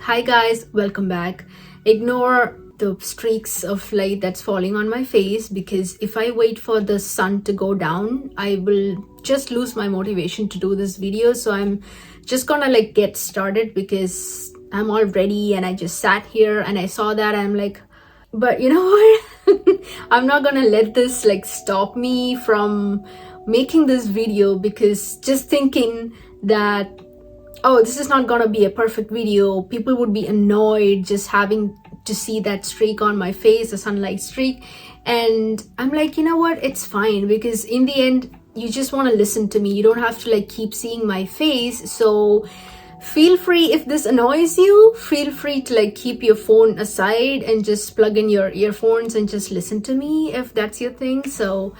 Hi guys, welcome back. Ignore the streaks of light that's falling on my face because if I wait for the sun to go down, I will just lose my motivation to do this video. So I'm just gonna get started because I'm all ready and I just sat here and I saw that and I'm like, but you know what? I'm not gonna let this stop me from making this video because just thinking that, oh, this is not gonna be a perfect video, people would be annoyed just having to see that streak on my face, a sunlight streak. And I'm like, you know what, it's fine, because in the end you just want to listen to me. You don't have to keep seeing my face. So feel free, if this annoys you, feel free to keep your phone aside and just plug in your earphones and just listen to me if that's your thing. So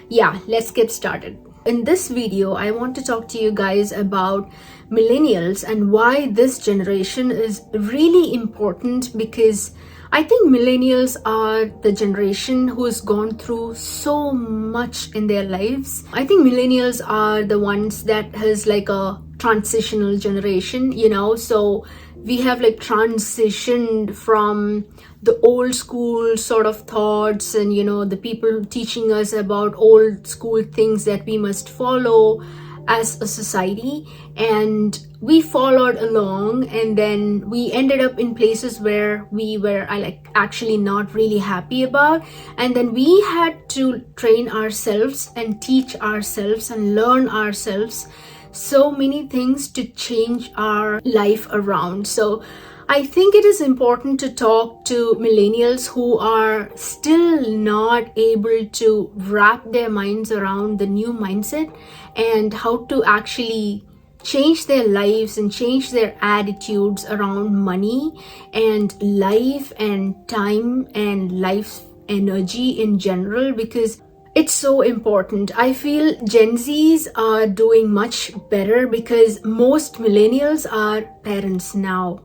yeah, let's get started. In this video, I want to talk to you guys about millennials and why this generation is really important, because I think millennials are the generation who has gone through so much in their lives. I think millennials are the ones that has a transitional generation, so we have transitioned from the old school sort of thoughts and the people teaching us about old school things that we must follow as a society, and we followed along, and then we ended up in places where we were actually not really happy about, and then we had to train ourselves and teach ourselves and learn ourselves so many things to change our life around. So I think it is important to talk to millennials who are still not able to wrap their minds around the new mindset and how to actually change their lives and change their attitudes around money and life and time and life energy in general, because it's so important. I feel Gen Zs are doing much better because most millennials are parents now.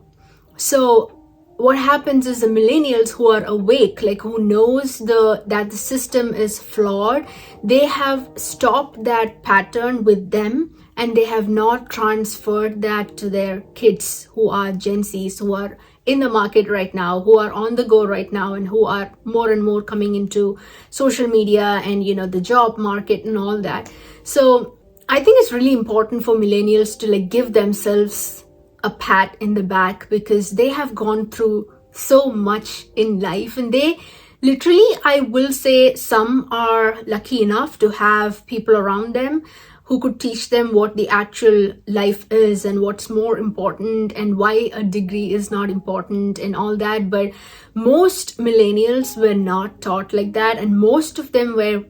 So what happens is the millennials who are awake, who knows that the system is flawed, they have stopped that pattern with them and they have not transferred that to their kids who are Gen Zs, who are in the market right now, who are on the go right now, and who are more and more coming into social media and the job market and all that. So I think it's really important for millennials to give themselves a pat in the back, because they have gone through so much in life, and they literally, I will say, some are lucky enough to have people around them who could teach them what the actual life is and what's more important and why a degree is not important and all that. But most millennials were not taught like that, and most of them were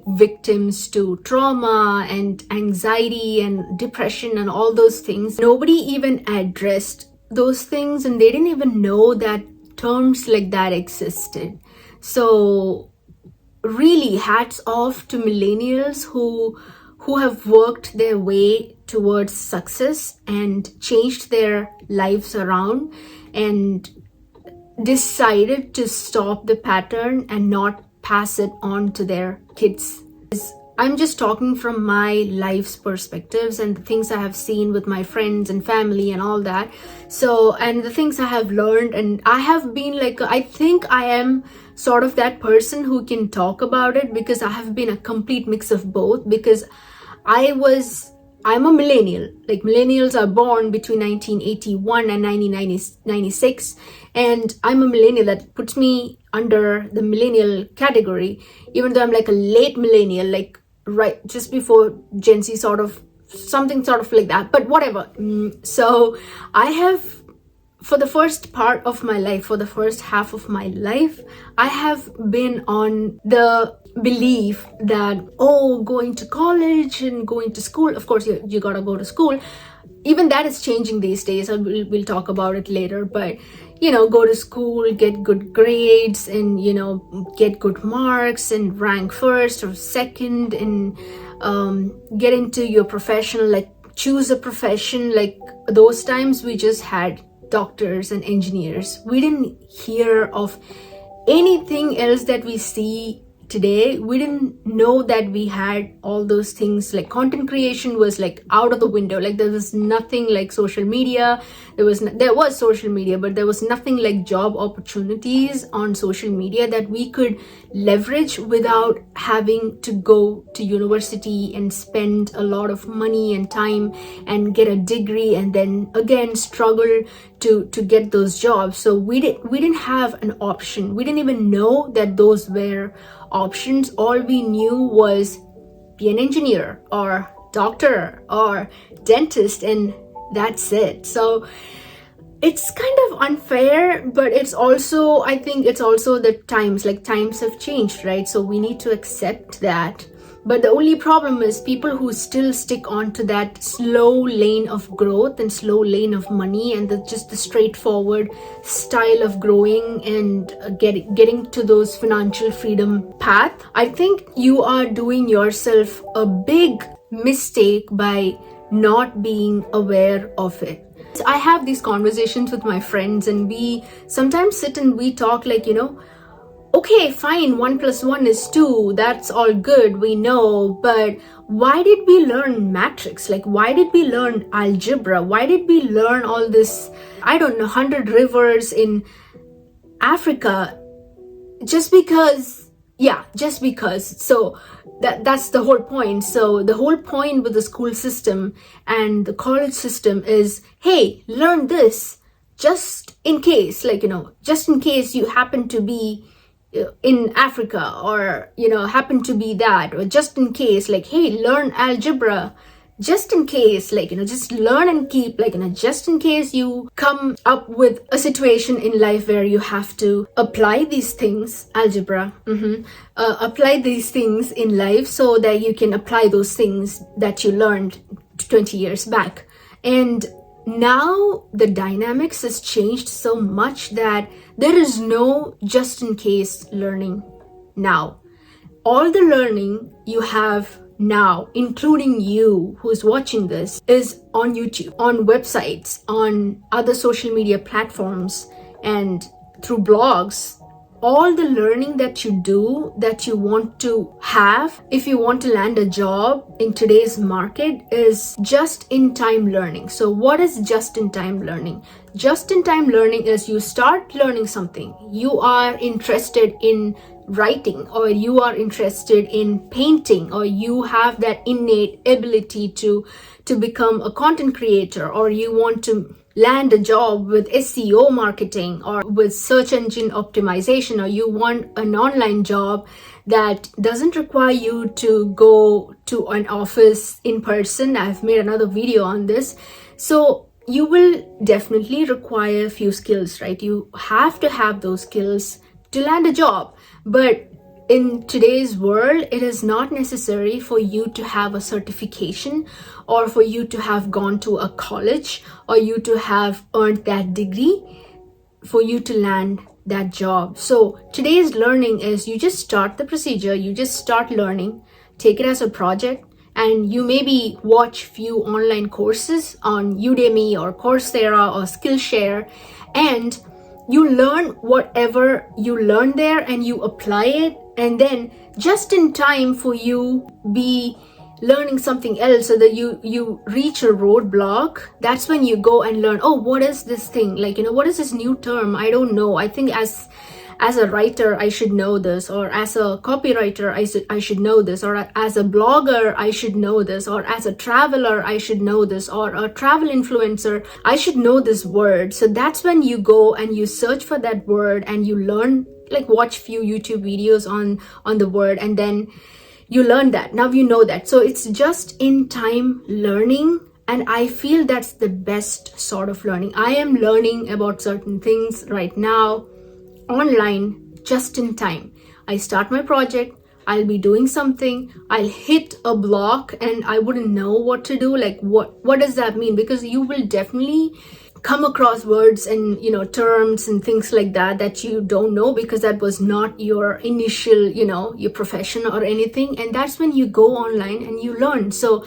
victims to trauma and anxiety and depression and all those things. Nobody even addressed those things, and they didn't even know that terms like that existed. So really, hats off to millennials who have worked their way towards success and changed their lives around and decided to stop the pattern and not pass it on to their kids. I'm just talking from my life's perspectives and the things I have seen with my friends and family and all that. So, and the things I have learned, and I have been I think I am sort of that person who can talk about it, because I have been a complete mix of both, because I'm a millennial. Millennials are born between 1981 and 1996, and I'm a millennial. That puts me under the millennial category, even though I'm a late millennial, right just before Gen Z, something like that, but whatever. So I have, for the first part of my life, for the first half of my life, I have been on the belief that, oh, going to college and going to school, of course you gotta go to school. Even that is changing these days. We'll talk about it later, but go to school, get good grades, and get good marks and rank first or second, and get into your profession, choose a profession. Those times we just had doctors and engineers. We didn't hear of anything else that we see today, we didn't know that we had all those things. Like content creation was like out of the window. Like there was nothing like social media. There was social media, but there was nothing like job opportunities on social media that we could leverage without having to go to university and spend a lot of money and time and get a degree and then again struggle to get those jobs. So we didn't have an option. We didn't even know that those were options. All we knew was be an engineer or doctor or dentist, and that's it. So it's kind of unfair, but it's also, I think it's also the times, like times have changed, right? So we need to accept that. But the only problem is people who still stick on to that slow lane of growth and slow lane of money and just the straightforward style of growing and getting to those financial freedom path. I think you are doing yourself a big mistake by not being aware of it. I have these conversations with my friends and we sometimes sit and we talk like, okay, fine, 1 + 1 is 2. That's all good, we know. But why did we learn matrix? Like, why did we learn algebra? Why did we learn all this, 100 rivers in Africa? Just because. So that's the whole point. So the whole point with the school system and the college system is, hey, learn this just in case, just in case you happen to be in Africa or, happen to be that, or just in case, like, hey, learn algebra just in case, just learn and keep, just in case you come up with a situation in life where you have to apply these things, algebra, apply these things in life so that you can apply those things that you learned 20 years back. And now the dynamics has changed so much that there is no just in case learning now. All the learning you have now, including you who's watching this, is on YouTube, on websites, on other social media platforms, and through blogs. All the learning that you do, that you want to have if you want to land a job in today's market, is just-in-time learning. So what is just-in-time learning? Just-in-time learning is you start learning something. You are interested in writing, or you are interested in painting, or you have that innate ability to become a content creator, or you want to land a job with SEO marketing or with search engine optimization, or you want an online job that doesn't require you to go to an office in person. I've made another video on this. So you will definitely require a few skills, right? You have to have those skills to land a job. But in today's world, it is not necessary for you to have a certification or for you to have gone to a college or you to have earned that degree for you to land that job. So today's learning is you just start the procedure, you just start learning, take it as a project, and you maybe watch few online courses on Udemy or Coursera or Skillshare, and you learn whatever you learn there and you apply it, and then just in time for you be learning something else so that you reach a roadblock. That's when you go and learn, oh, what is this thing? What is this new term? I don't know. I think as a writer, I should know this, or as a copywriter, I should know this, or as a blogger, I should know this, or as a traveler, I should know this, or a travel influencer, I should know this word. So that's when you go and you search for that word and you learn, watch few YouTube videos on the word, and then you learn that. Now you know that. So it's just in time learning. And I feel that's the best sort of learning. I am learning about certain things right now online just in time. I start my project, I'll be doing something, I'll hit a block and I wouldn't know what to do. What does that mean? Because you will definitely come across words and terms and things like that you don't know, because that was not your initial your profession or anything. And that's when you go online and you learn. So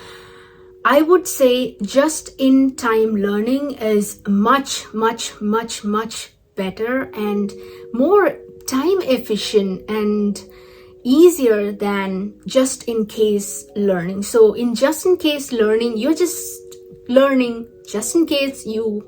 I would say just in time learning is much better and more time efficient and easier than just in case learning. So in just in case learning, you're just learning just in case you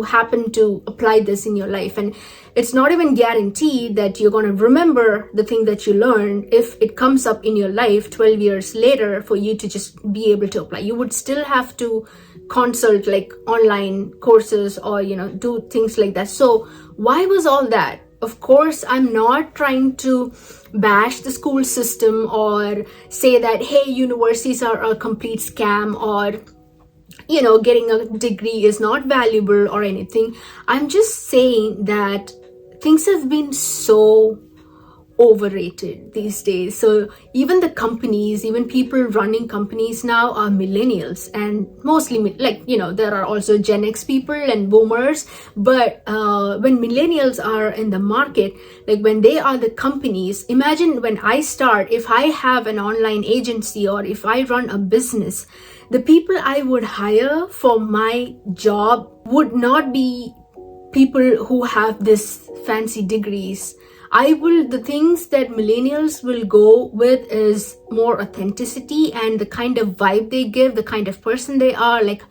happen to apply this in your life, and it's not even guaranteed that you're going to remember the thing that you learned if it comes up in your life 12 years later for you to just be able to apply. You would still have to consult like online courses or do things like that. So why was all that? Of course, I'm not trying to bash the school system or say that, hey, universities are a complete scam, or getting a degree is not valuable or anything. I'm just saying that things have been so overrated these days. So even the companies, even people running companies now are millennials, and mostly there are also Gen X people and boomers. But when millennials are in the market, like when they are the companies, imagine when I start, if I have an online agency or if I run a business, the people I would hire for my job would not be people who have this fancy degrees. The things that millennials will go with is more authenticity and the kind of vibe they give, the kind of person they are, like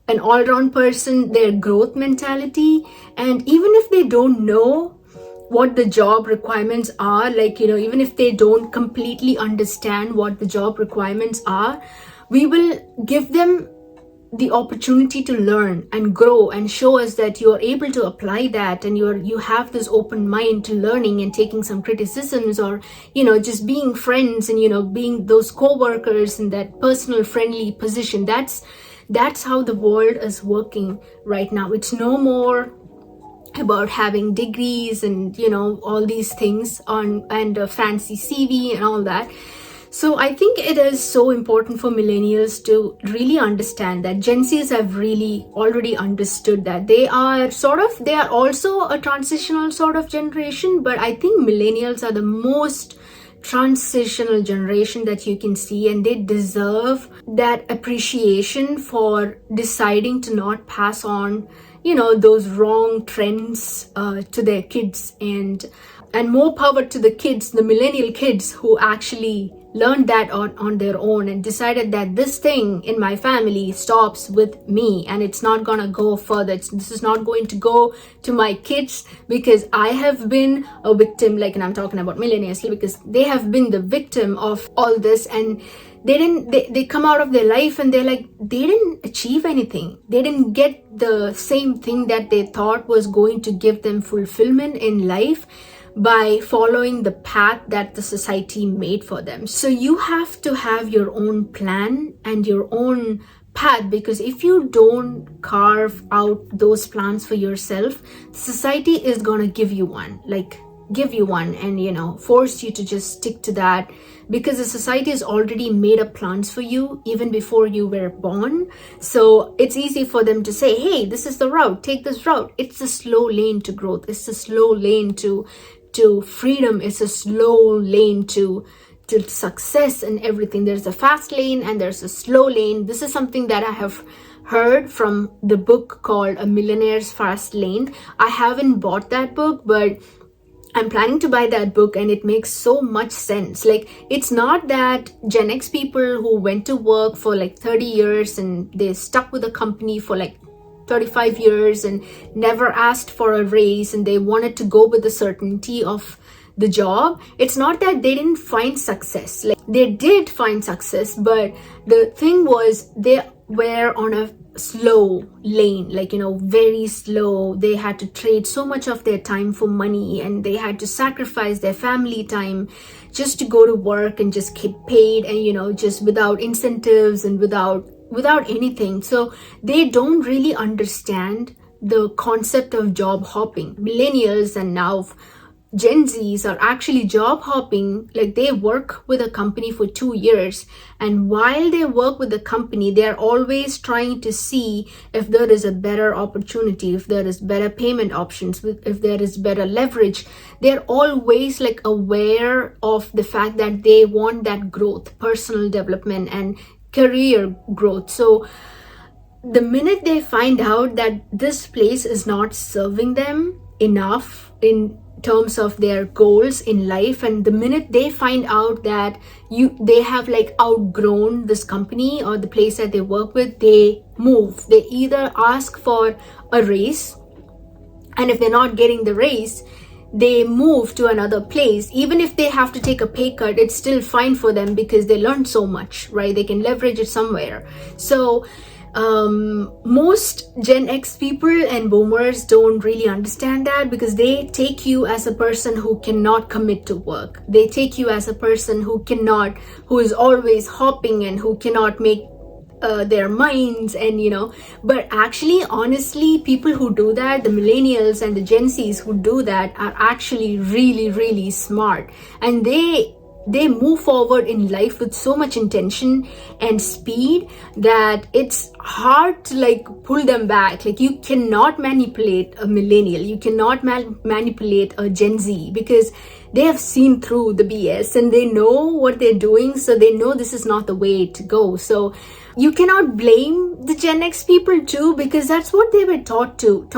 an all-round person, their growth mentality. And even if they don't know what the job requirements are, even if they don't completely understand what the job requirements are, we will give them the opportunity to learn and grow and show us that you're able to apply that, and you have this open mind to learning and taking some criticisms, or just being friends and being those co-workers in that personal friendly position. That's how the world is working right now. It's no more about having degrees and all these things and a fancy CV and all that. So I think it is so important for millennials to really understand that. Gen Zs have really already understood that. They are also a transitional sort of generation, but I think millennials are the most transitional generation that you can see, and they deserve that appreciation for deciding to not pass on those wrong trends to their kids, and more power to the kids, the millennial kids, who actually learned that on their own and decided that this thing in my family stops with me and it's not gonna go further. This is not going to go to my kids, because I have been a victim, and I'm talking about millennials because they have been the victim of all this, and they come out of their life and they didn't achieve anything. They didn't get the same thing that they thought was going to give them fulfillment in life by following the path that the society made for them. So you have to have your own plan and your own path, because if you don't carve out those plans for yourself, society is going to give you one and force you to just stick to that, because the society has already made up plans for you even before you were born. So it's easy for them to say, hey, this is the route, take this route. It's a slow lane to growth. It's a slow lane to freedom. It's a slow lane to success and everything. There's a fast lane and there's a slow lane. This is something that I have heard from the book called A Millionaire's Fast Lane. I haven't bought that book, but I'm planning to buy that book, and it makes so much sense. It's not that Gen X people who went to work for 30 years and they stuck with a company for 35 years and never asked for a raise, and they wanted to go with the certainty of the job. It's not that they didn't find success. They did find success, but the thing was they were on a slow lane, very slow. They had to trade so much of their time for money, and they had to sacrifice their family time just to go to work and just get paid, and just without incentives and without anything. So they don't really understand the concept of job hopping. Millennials and now Gen Zs are actually job hopping. They work with a company for 2 years, and while they work with the company, they're always trying to see if there is a better opportunity, if there is better payment options, if there is better leverage. They're always aware of the fact that they want that growth, personal development and career growth. So the minute they find out that this place is not serving them enough in terms of their goals in life, and the minute they find out that they have like outgrown this company or the place that they work with, they move. They either ask for a raise, and if they're not getting the raise, they move to another place. Even if they have to take a pay cut, it's still fine for them because they learned so much, right? They can leverage it somewhere. So most Gen X people and boomers don't really understand that, because they take you as a person who cannot commit to work. They take you as a person who is always hopping and who cannot make their minds, and but actually, honestly, people who do that, the millennials and the Gen Zs who do that, are actually really, really smart, and they move forward in life with so much intention and speed that it's hard to like pull them back. Like, you cannot manipulate a millennial, you cannot manipulate a Gen Z, because they have seen through the BS and they know what they're doing, so they know this is not the way to go. So you cannot blame the Gen X people too, because that's what they were taught to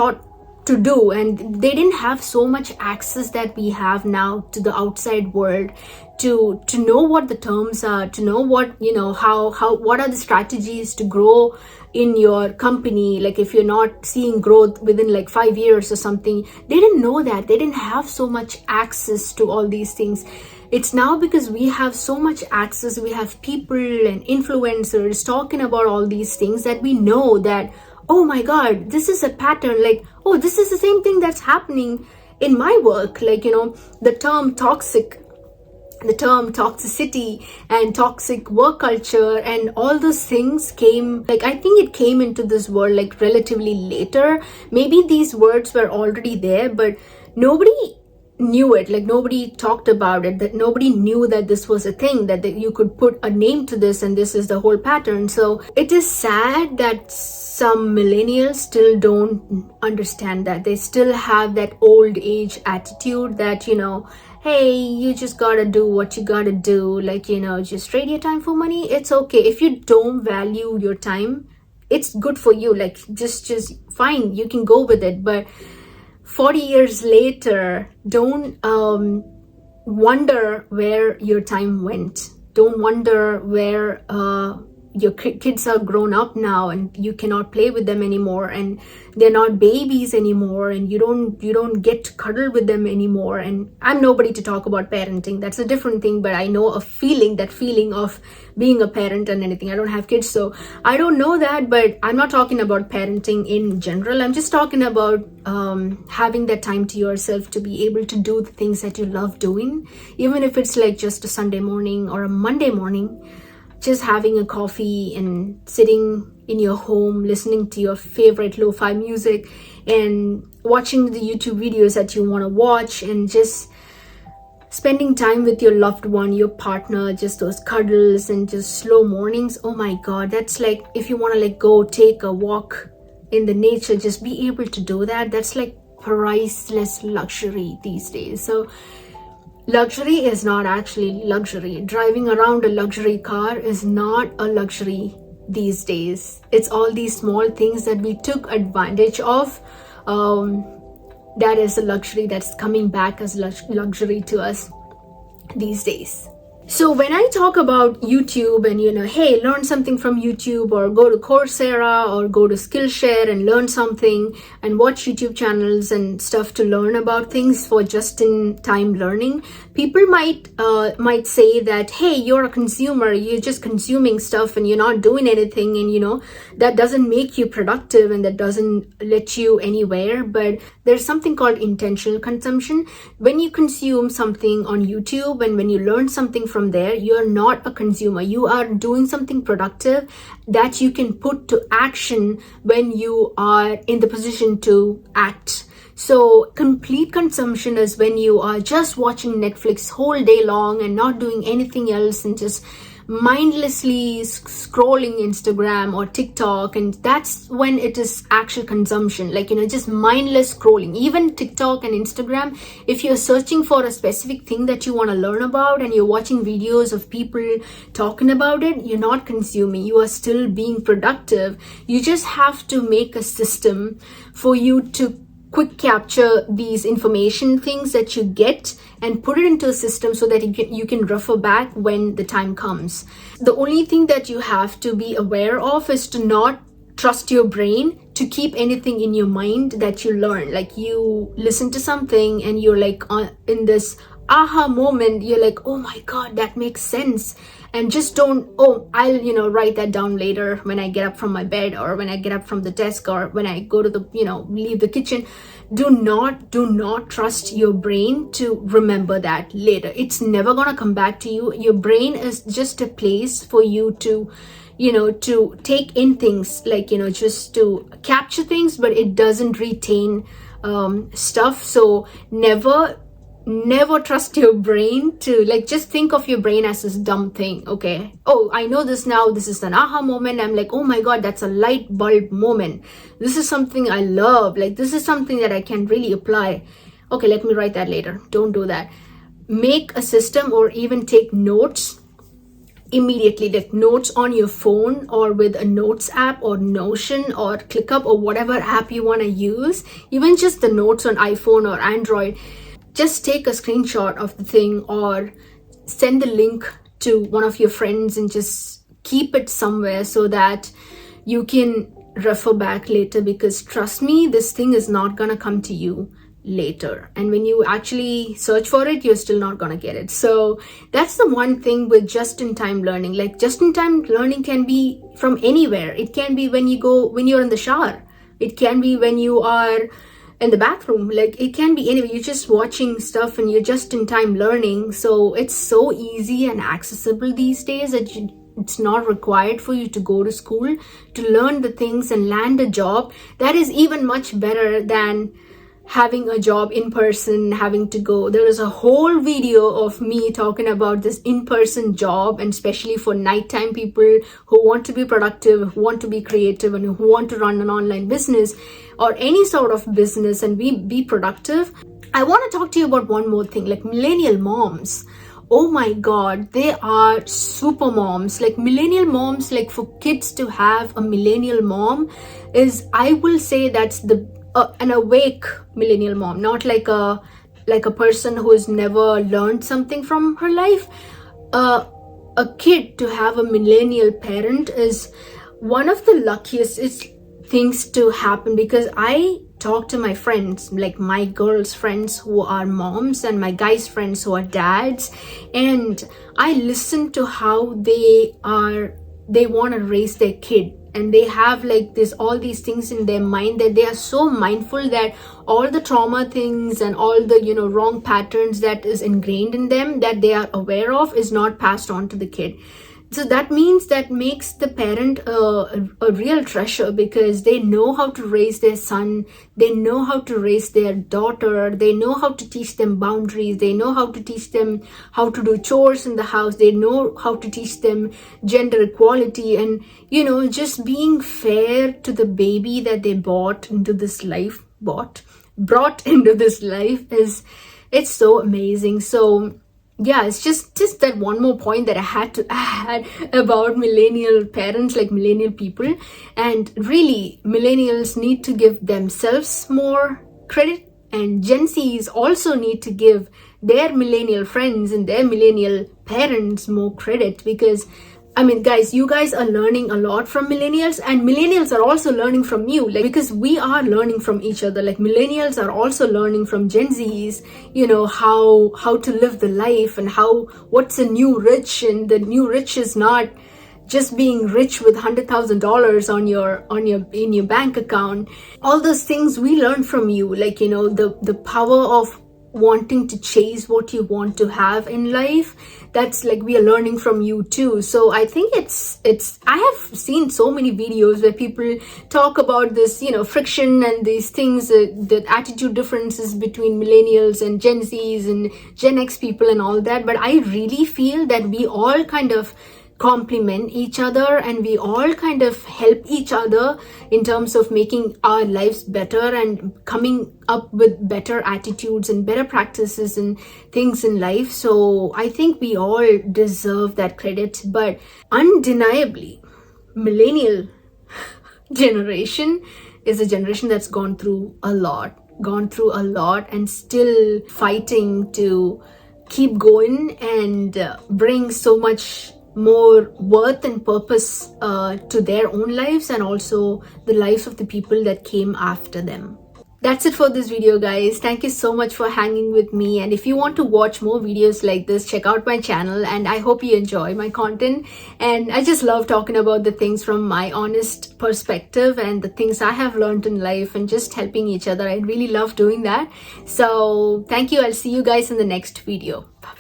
do, and they didn't have so much access that we have now to the outside world to know what the terms are, to know what how what are the strategies to grow in your company. Like, if you're not seeing growth within like 5 years or something, they didn't know that. They didn't have so much access to all these things. It's now because we have so much access, we have people and influencers talking about all these things, that we know that, oh my god, this is a pattern. Like, oh, this is the same thing that's happening in my work. Like, the term toxicity and toxic work culture and all those things came, like, I think it came into this world like relatively later. Maybe these words were already there, but nobody knew it. Like, nobody talked about it, that nobody knew that this was a thing, that you could put a name to this, and this is the whole pattern. So it is sad that some millennials still don't understand that. They still have that old age attitude that, hey, you just gotta do what you gotta do. Like, just trade your time for money. It's okay. If you don't value your time, it's good for you. Like, just fine, you can go with it. But 40 years later, don't wonder where your time went. Don't wonder where your kids are grown up now and you cannot play with them anymore, and they're not babies anymore, and you don't get to cuddle with them anymore. And I'm nobody to talk about parenting. That's a different thing, but I know that feeling of being a parent and anything. I don't have kids, so I don't know that, but I'm not talking about parenting in general. I'm just talking about having that time to yourself to be able to do the things that you love doing, even if it's like just a Sunday morning or a Monday morning. Just having a coffee and sitting in your home, listening to your favorite lo-fi music and watching the YouTube videos that you want to watch, and just spending time with your loved one, your partner, just those cuddles and just slow mornings. Oh my God, that's like, if you want to like go take a walk in the nature, just be able to do that. That's like priceless luxury these days. So luxury is not actually luxury. Driving around a luxury car is not a luxury these days. It's all these small things that we took advantage of. That is a luxury that's coming back as luxury to us these days. So when I talk about YouTube and, hey, learn something from YouTube, or go to Coursera or go to Skillshare and learn something, and watch YouTube channels and stuff to learn about things for just-in-time learning, people might say that, hey, you're a consumer, you're just consuming stuff and you're not doing anything, and, that doesn't make you productive and that doesn't let you anywhere. But there's something called intentional consumption. When you consume something on YouTube and when you learn something from there, you're not a consumer. You are doing something productive that you can put to action when you are in the position to act. So complete consumption is when you are just watching Netflix whole day long and not doing anything else and just mindlessly scrolling Instagram or TikTok, and that's when it is actual consumption. Like, just mindless scrolling. Even TikTok and Instagram, if you're searching for a specific thing that you want to learn about and you're watching videos of people talking about it, you're not consuming. You are still being productive. You just have to make a system for you to quick capture these information things that you get and put it into a system so that you can refer back when the time comes. The only thing that you have to be aware of is to not trust your brain to keep anything in your mind that you learn. Like you listen to something and you're like in this aha moment, you're like, oh my god, that makes sense, and just don't, oh, I'll write that down later when I get up from my bed, or when I get up from the desk, or when I go to the leave the kitchen. Do not trust your brain to remember that later. It's never gonna come back to you. Your brain is just a place for you to to take in things, like just to capture things, but it doesn't retain stuff. So never trust your brain to, like, just think of your brain as this dumb thing. Okay, oh, I know this now, this is an aha moment, I'm like, oh my god, that's a light bulb moment, this is something I love, like this is something that I can really apply. Okay, let me write that later. Don't do that. Make a system, or even take notes immediately, like notes on your phone, or with a notes app, or Notion, or ClickUp, or whatever app you want to use. Even just the notes on iPhone or Android, just take a screenshot of the thing, or send the link to one of your friends, and just keep it somewhere so that you can refer back later. Because trust me, this thing is not gonna come to you later, and when you actually search for it, you're still not gonna get it. So that's the one thing with just-in-time learning. Like, just-in-time learning can be from anywhere. It can be when you're in the shower, it can be when you are in the bathroom, like it can be anywhere. You're just watching stuff and you're just in time learning. So it's so easy and accessible these days that it's not required for you to go to school to learn the things and land a job. That is even much better than having a job in person, having to go. There is a whole video of me talking about this in-person job, and especially for nighttime people who want to be productive, who want to be creative, and who want to run an online business or any sort of business and be productive. I want to talk to you about one more thing, like millennial moms. Oh my god, they are super moms. Like millennial moms, like for kids to have a millennial mom is, I will say, that's an awake millennial mom, not like a person who has never learned something from her life. A kid to have a millennial parent is one of the luckiest things to happen, because I talk to my friends, like my girls' friends who are moms, and my guys' friends who are dads, and I listen to how they want to raise their kid. And they have like all these things in their mind, that they are so mindful that all the trauma things and all the wrong patterns that is ingrained in them, that they are aware of, is not passed on to the kid. So that makes the parent a real treasure, because they know how to raise their son, they know how to raise their daughter, they know how to teach them boundaries, they know how to teach them how to do chores in the house, they know how to teach them gender equality, and just being fair to the baby that they brought into this life it's so amazing. So yeah, it's just that one more point that I had to add about millennial parents, like millennial people. And really, millennials need to give themselves more credit, and Gen Zs also need to give their millennial friends and their millennial parents more credit. Because I mean, guys, you guys are learning a lot from millennials, and millennials are also learning from you, like, because we are learning from each other. Like millennials are also learning from Gen Zs, how to live the life, and what's a new rich. And the new rich is not just being rich with $100,000 in your bank account. All those things we learn from you, like the power of wanting to chase what you want to have in life. That's like we are learning from you too. So I think I have seen so many videos where people talk about this friction and these things, the attitude differences between millennials and Gen Zs and Gen X people and all that. But I really feel that we all kind of complement each other, and we all kind of help each other in terms of making our lives better and coming up with better attitudes and better practices and things in life. So I think we all deserve that credit. But undeniably, millennial generation is a generation that's gone through a lot. gone through a lot and still fighting to keep going and bring so much more worth and purpose to their own lives and also the lives of the people that came after them. That's it for this video, guys. Thank you so much for hanging with me, and if you want to watch more videos like this, check out my channel, and I hope you enjoy my content. And I just love talking about the things from my honest perspective and the things I have learned in life and just helping each other. I really love doing that. So thank you. I'll see you guys in the next video. Bye.